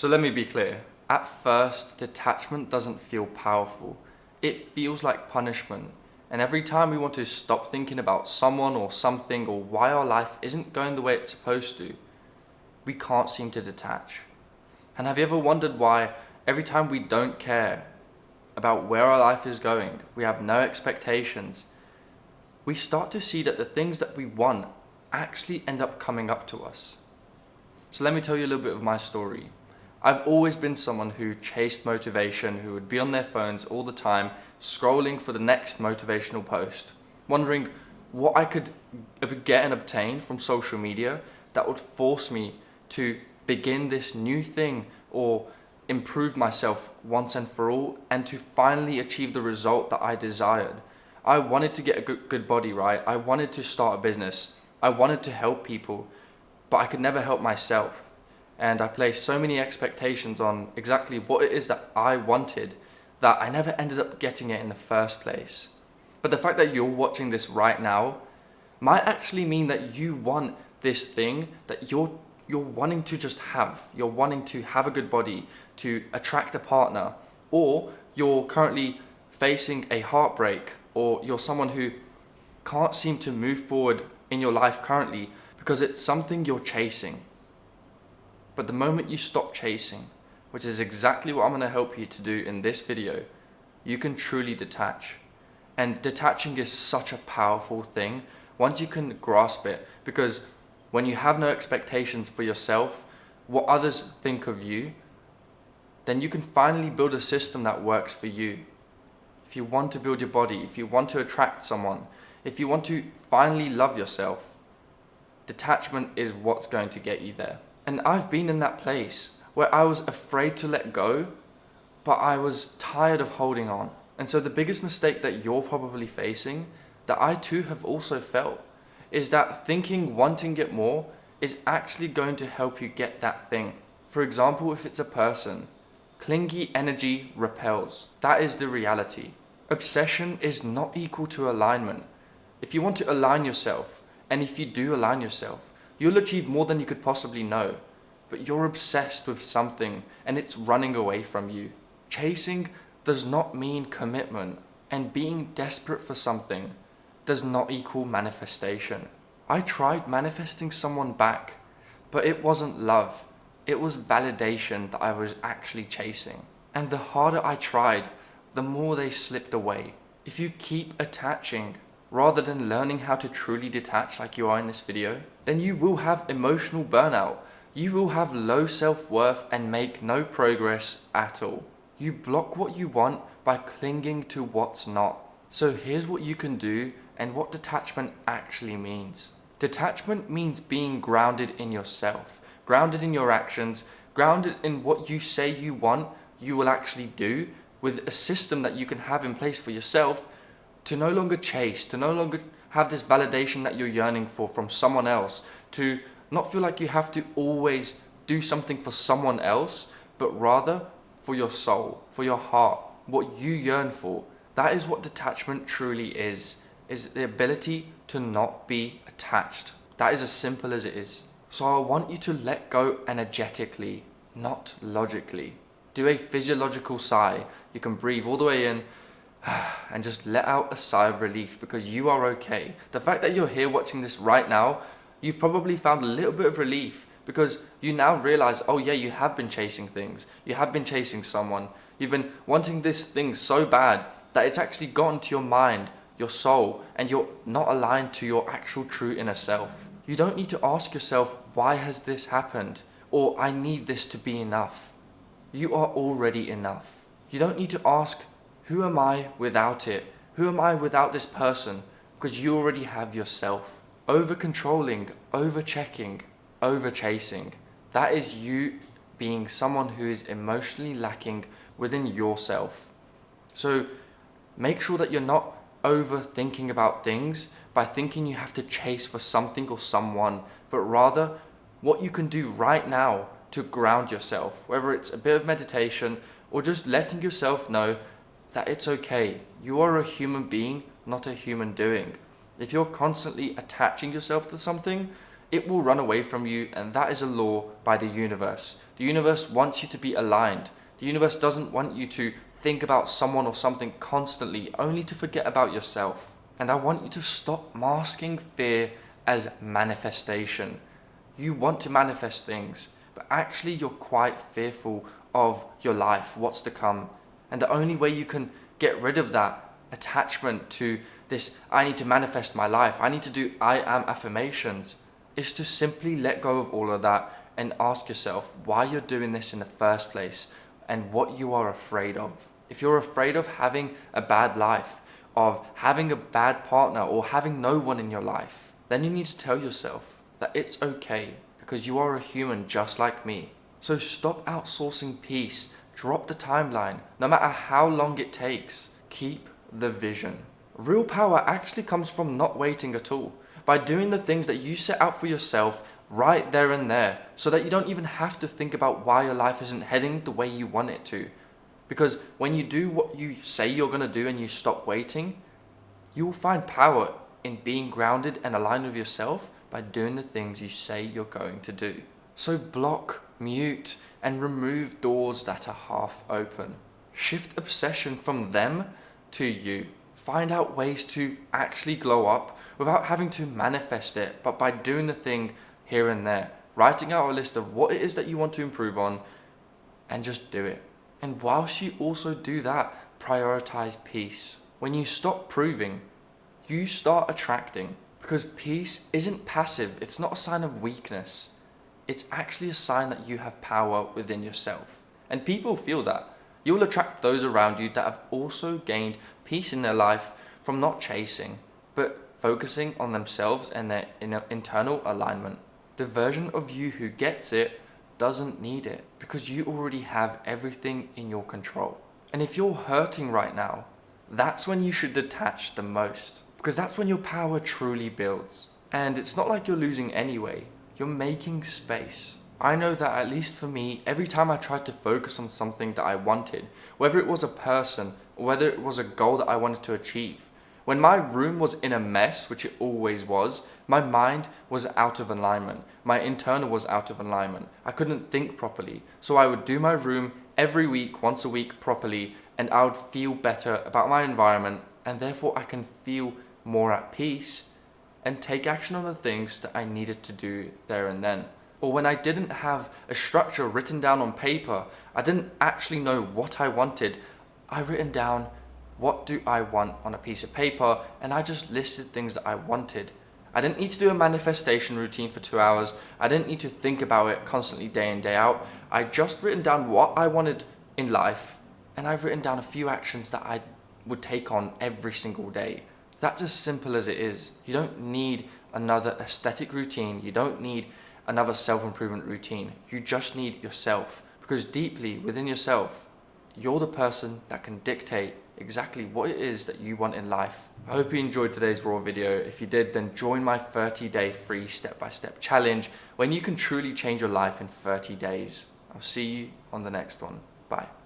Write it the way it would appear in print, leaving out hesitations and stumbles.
So let me be clear. At first, detachment doesn't feel powerful. It feels like punishment. And every time we want to stop thinking about someone or something or why our life isn't going the way it's supposed to, we can't seem to detach. And have you ever wondered why every time we don't care about where our life is going, we have no expectations, we start to see that the things that we want actually end up coming up to us? So let me tell you a little bit of my story. I've always been someone who chased motivation, who would be on their phones all the time, scrolling for the next motivational post, wondering what I could get and obtain from social media that would force me to begin this new thing or improve myself once and for all, and to finally achieve the result that I desired. I wanted to get a good body, right? I wanted to start a business. I wanted to help people, but I could never help myself. And I placed so many expectations on exactly what it is that I wanted that I never ended up getting it in the first place. But the fact that you're watching this right now might actually mean that you want this thing that you're wanting to just have. You're wanting to have a good body, to attract a partner, or you're currently facing a heartbreak, or you're someone who can't seem to move forward in your life currently because it's something you're chasing. But the moment you stop chasing, which is exactly what I'm going to help you to do in this video, you can truly detach. And detaching is such a powerful thing once you can grasp it, because when you have no expectations for yourself, what others think of you, then you can finally build a system that works for you. If you want to build your body, if you want to attract someone, if you want to finally love yourself, detachment is what's going to get you there. And I've been in that place where I was afraid to let go, but I was tired of holding on. And so the biggest mistake that you're probably facing, that I too have also felt, is that thinking wanting it more is actually going to help you get that thing. For example, if it's a person, clingy energy repels. That is the reality. Obsession is not equal to alignment. If you want to align yourself, and if you do align yourself, you'll achieve more than you could possibly know. But you're obsessed with something and it's running away from you. Chasing does not mean commitment, and being desperate for something does not equal manifestation. I tried manifesting someone back, but it wasn't love. It was validation that I was actually chasing. And the harder I tried, the more they slipped away. If you keep attaching rather than learning how to truly detach like you are in this video, then you will have emotional burnout. You will have low self-worth and make no progress at all. You block what you want by clinging to what's not. So here's what you can do and what detachment actually means. Detachment means being grounded in yourself, grounded in your actions, grounded in what you say you want, you will actually do, with a system that you can have in place for yourself to no longer chase, to no longer have this validation that you're yearning for from someone else, to not feel like you have to always do something for someone else, but rather for your soul, for your heart, what you yearn for. That is what detachment truly is the ability to not be attached. That is as simple as it is. So I want you to let go energetically, not logically. Do a physiological sigh. You can breathe all the way in and just let out a sigh of relief, because you are okay. The fact that you're here watching this right now, you've probably found a little bit of relief, because you now realize, oh yeah, you have been chasing things. You have been chasing someone. You've been wanting this thing so bad that it's actually gotten to your mind, your soul, and you're not aligned to your actual true inner self. You don't need to ask yourself, why has this happened? Or I need this to be enough. You are already enough. You don't need to ask, who am I without it? Who am I without this person? Because you already have yourself. Over-controlling, over-checking, over-chasing. That is you being someone who is emotionally lacking within yourself. So make sure that you're not overthinking about things by thinking you have to chase for something or someone, but rather what you can do right now to ground yourself, whether it's a bit of meditation or just letting yourself know that it's okay. You are a human being, not a human doing. If you're constantly attaching yourself to something, it will run away from you, and that is a law by the universe. The universe wants you to be aligned. The universe doesn't want you to think about someone or something constantly, only to forget about yourself. And I want you to stop masking fear as manifestation. You want to manifest things, but actually you're quite fearful of your life, what's to come. And the only way you can get rid of that attachment to this, I need to manifest my life, I need to do I am affirmations, is to simply let go of all of that and ask yourself why you're doing this in the first place and what you are afraid of. If you're afraid of having a bad life, of having a bad partner, or having no one in your life, then you need to tell yourself that it's okay, because you are a human just like me. So stop outsourcing peace, drop the timeline, no matter how long it takes. Keep the vision. Real power actually comes from not waiting at all, by doing the things that you set out for yourself right there and there, so that you don't even have to think about why your life isn't heading the way you want it to. Because when you do what you say you're going to do and you stop waiting, you will find power in being grounded and aligned with yourself by doing the things you say you're going to do. So block, mute, and remove doors that are half open. Shift obsession from them to you. Find out ways to actually glow up without having to manifest it, but by doing the thing here and there. Writing out a list of what it is that you want to improve on, and just do it. And whilst you also do that, prioritize peace. When you stop proving, you start attracting. Because peace isn't passive, it's not a sign of weakness. It's actually a sign that you have power within yourself. And people feel that. You'll attract those around you that have also gained peace in their life from not chasing, but focusing on themselves and their internal alignment. The version of you who gets it doesn't need it, because you already have everything in your control. And if you're hurting right now, that's when you should detach the most, because that's when your power truly builds. And it's not like you're losing anyway, you're making space. I know that, at least for me, every time I tried to focus on something that I wanted, whether it was a person or whether it was a goal that I wanted to achieve, when my room was in a mess, which it always was, my mind was out of alignment. My internal was out of alignment. I couldn't think properly. So I would do my room every week, once a week properly, and I would feel better about my environment, and therefore I can feel more at peace and take action on the things that I needed to do there and then. Or when I didn't have a structure written down on paper, I didn't actually know what I wanted, I written down, what do I want, on a piece of paper, and I just listed things that I wanted. I didn't need to do a manifestation routine for 2 hours. I didn't need to think about it constantly day in, day out. I just written down what I wanted in life, and I've written down a few actions that I would take on every single day. That's as simple as it is. You don't need another aesthetic routine. You don't need another self-improvement routine. You just need yourself, because deeply within yourself, you're the person that can dictate exactly what it is that you want in life. I hope you enjoyed today's raw video. If you did, then join my 30-day free step-by-step challenge when you can truly change your life in 30 days. I'll see you on the next one. Bye.